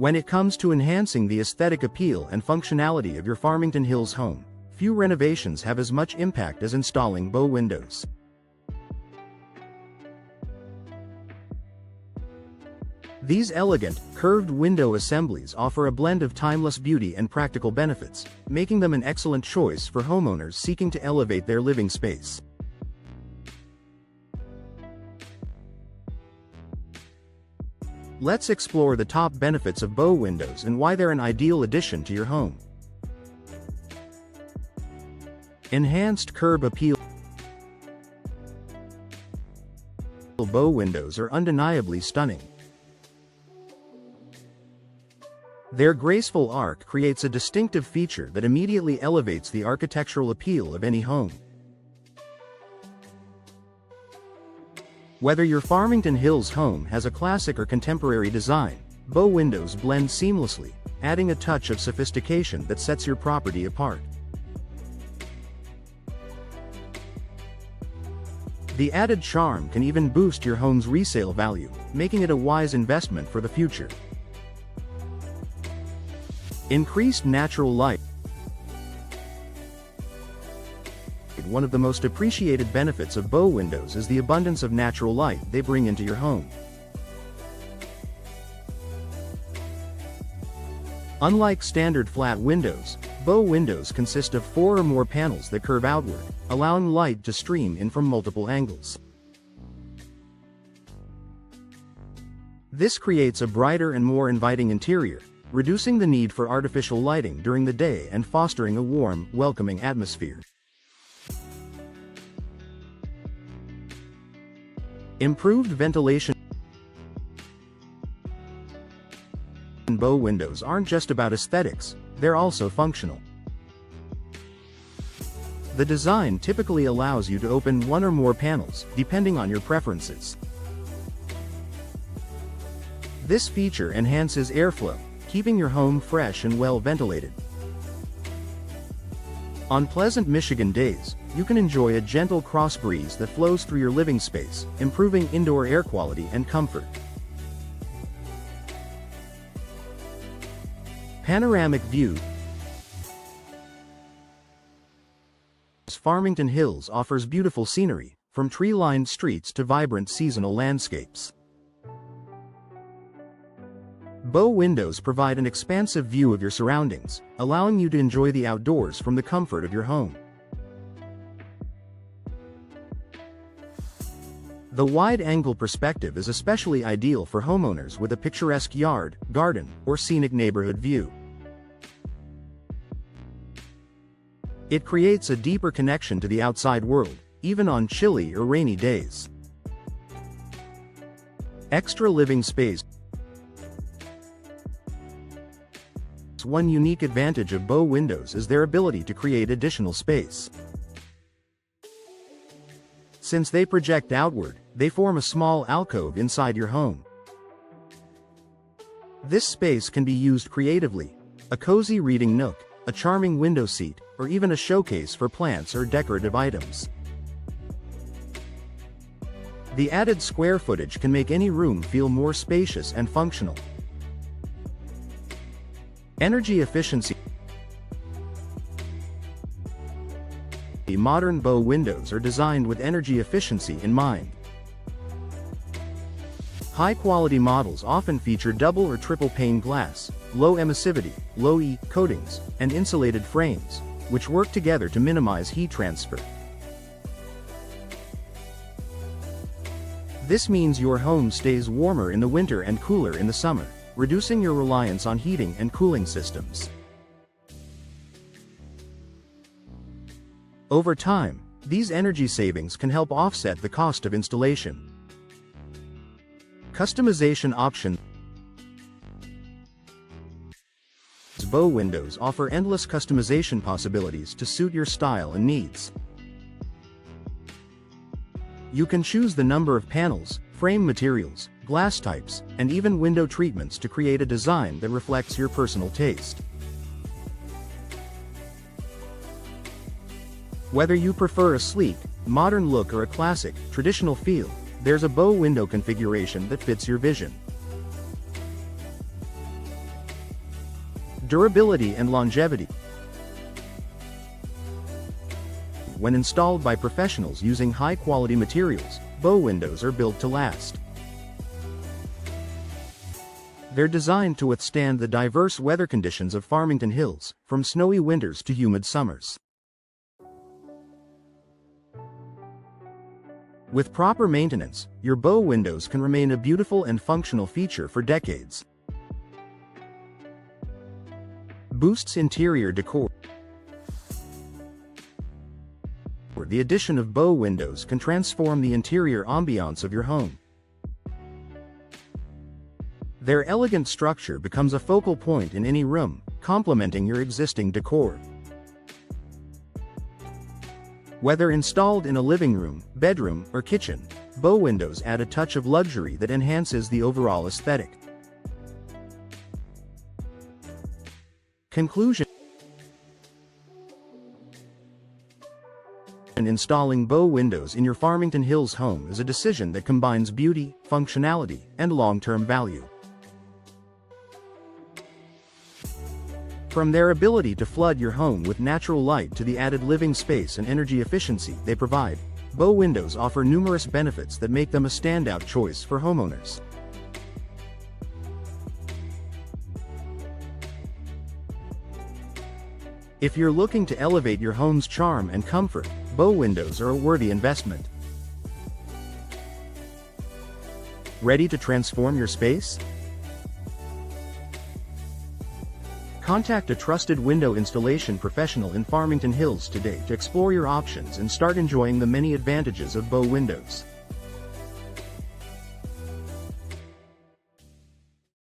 When it comes to enhancing the aesthetic appeal and functionality of your Farmington Hills home, few renovations have as much impact as installing bow windows. These elegant, curved window assemblies offer a blend of timeless beauty and practical benefits, making them an excellent choice for homeowners seeking to elevate their living space. Let's explore the top benefits of bow windows and why they're an ideal addition to your home. Enhanced curb appeal. Bow windows are undeniably stunning. Their graceful arc creates a distinctive feature that immediately elevates the architectural appeal of any home. Whether your Farmington Hills home has a classic or contemporary design, bow windows blend seamlessly, adding a touch of sophistication that sets your property apart. The added charm can even boost your home's resale value, making it a wise investment for the future. Increased natural light. One of the most appreciated benefits of bow windows is the abundance of natural light they bring into your home. Unlike standard flat windows, bow windows consist of 4 or more panels that curve outward, allowing light to stream in from multiple angles. This creates a brighter and more inviting interior, reducing the need for artificial lighting during the day and fostering a warm, welcoming atmosphere. Improved ventilation. Bow windows aren't just about aesthetics, they're also functional. The design typically allows you to open 1 or more panels, depending on your preferences. This feature enhances airflow, keeping your home fresh and well ventilated. On pleasant Michigan days, you can enjoy a gentle cross breeze that flows through your living space, improving indoor air quality and comfort. Panoramic view. Farmington Hills offers beautiful scenery, from tree-lined streets to vibrant seasonal landscapes. Bow windows provide an expansive view of your surroundings, allowing you to enjoy the outdoors from the comfort of your home. The wide-angle perspective is especially ideal for homeowners with a picturesque yard, garden, or scenic neighborhood view. It creates a deeper connection to the outside world, even on chilly or rainy days. Extra living space. One unique advantage of bow windows is their ability to create additional space. Since they project outward, they form a small alcove inside your home. This space can be used creatively: a cozy reading nook, a charming window seat, or even a showcase for plants or decorative items. The added square footage can make any room feel more spacious and functional. Energy efficiency. Modern bow windows are designed with energy efficiency in mind. High-quality models often feature double or triple pane glass, low emissivity, low E coatings, and insulated frames, which work together to minimize heat transfer. This means your home stays warmer in the winter and cooler in the summer, reducing your reliance on heating and cooling systems. Over time, these energy savings can help offset the cost of installation. Customization options. Bow windows offer endless customization possibilities to suit your style and needs. You can choose the number of panels, frame materials, glass types, and even window treatments to create a design that reflects your personal taste. Whether you prefer a sleek, modern look or a classic, traditional feel, there's a bow window configuration that fits your vision. Durability and longevity. When installed by professionals using high-quality materials, bow windows are built to last. They're designed to withstand the diverse weather conditions of Farmington Hills, from snowy winters to humid summers. With proper maintenance, your bow windows can remain a beautiful and functional feature for decades. Boosts interior decor. The addition of bow windows can transform the interior ambiance of your home. Their elegant structure becomes a focal point in any room, complementing your existing decor. Whether installed in a living room, bedroom, or kitchen, bow windows add a touch of luxury that enhances the overall aesthetic. Conclusion. Installing bow windows in your Farmington Hills home is a decision that combines beauty, functionality, and long-term value. From their ability to flood your home with natural light to the added living space and energy efficiency they provide, bow windows offer numerous benefits that make them a standout choice for homeowners. If you're looking to elevate your home's charm and comfort, bow windows are a worthy investment. Ready to transform your space? Contact a trusted window installation professional in Farmington Hills today to explore your options and start enjoying the many advantages of bow windows.